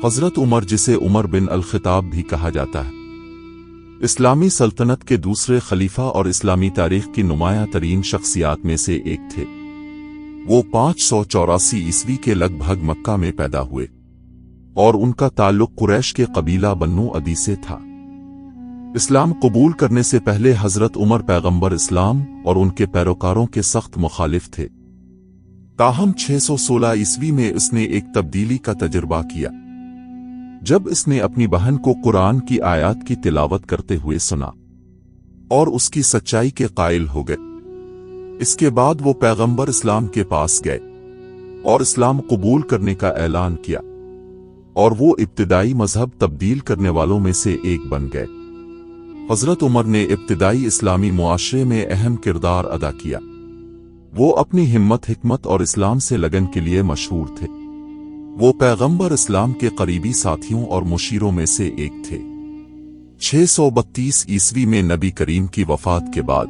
حضرت عمر، جسے عمر بن الخطاب بھی کہا جاتا ہے، اسلامی سلطنت کے دوسرے خلیفہ اور اسلامی تاریخ کی نمایاں ترین شخصیات میں سے ایک تھے۔ وہ 584 عیسوی کے لگ بھگ مکہ میں پیدا ہوئے اور ان کا تعلق قریش کے قبیلہ بنو عدی سے تھا۔ اسلام قبول کرنے سے پہلے حضرت عمر پیغمبر اسلام اور ان کے پیروکاروں کے سخت مخالف تھے، تاہم 616 عیسوی میں اس نے ایک تبدیلی کا تجربہ کیا جب اس نے اپنی بہن کو قرآن کی آیات کی تلاوت کرتے ہوئے سنا اور اس کی سچائی کے قائل ہو گئے۔ اس کے بعد وہ پیغمبر اسلام کے پاس گئے اور اسلام قبول کرنے کا اعلان کیا، اور وہ ابتدائی مذہب تبدیل کرنے والوں میں سے ایک بن گئے۔ حضرت عمر نے ابتدائی اسلامی معاشرے میں اہم کردار ادا کیا۔ وہ اپنی ہمت، حکمت اور اسلام سے لگن کے لیے مشہور تھے۔ وہ پیغمبر اسلام کے قریبی ساتھیوں اور مشیروں میں سے ایک تھے۔ 632 عیسوی میں نبی کریم کی وفات کے بعد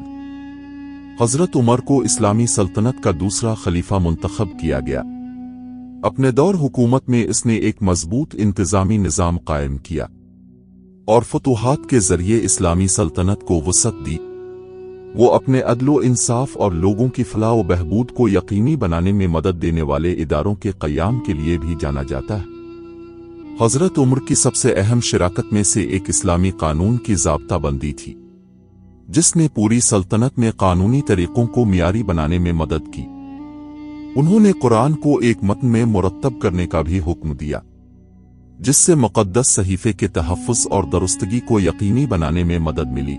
حضرت عمر کو اسلامی سلطنت کا دوسرا خلیفہ منتخب کیا گیا۔ اپنے دور حکومت میں اس نے ایک مضبوط انتظامی نظام قائم کیا اور فتوحات کے ذریعے اسلامی سلطنت کو وسعت دی۔ وہ اپنے عدل و انصاف اور لوگوں کی فلاح و بہبود کو یقینی بنانے میں مدد دینے والے اداروں کے قیام کے لیے بھی جانا جاتا ہے۔ حضرت عمر کی سب سے اہم شراکت میں سے ایک اسلامی قانون کی ضابطہ بندی تھی، جس نے پوری سلطنت میں قانونی طریقوں کو معیاری بنانے میں مدد کی۔ انہوں نے قرآن کو ایک متن میں مرتب کرنے کا بھی حکم دیا، جس سے مقدس صحیفے کے تحفظ اور درستگی کو یقینی بنانے میں مدد ملی۔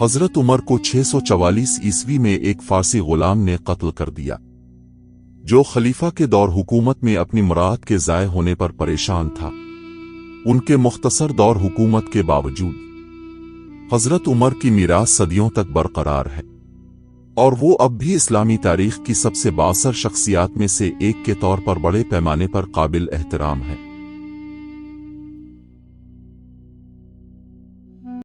حضرت عمر کو 644 عیسوی میں ایک فارسی غلام نے قتل کر دیا، جو خلیفہ کے دور حکومت میں اپنی مراد کے ضائع ہونے پر پریشان تھا۔ ان کے مختصر دور حکومت کے باوجود حضرت عمر کی میراث صدیوں تک برقرار ہے، اور وہ اب بھی اسلامی تاریخ کی سب سے بااثر شخصیات میں سے ایک کے طور پر بڑے پیمانے پر قابل احترام ہے۔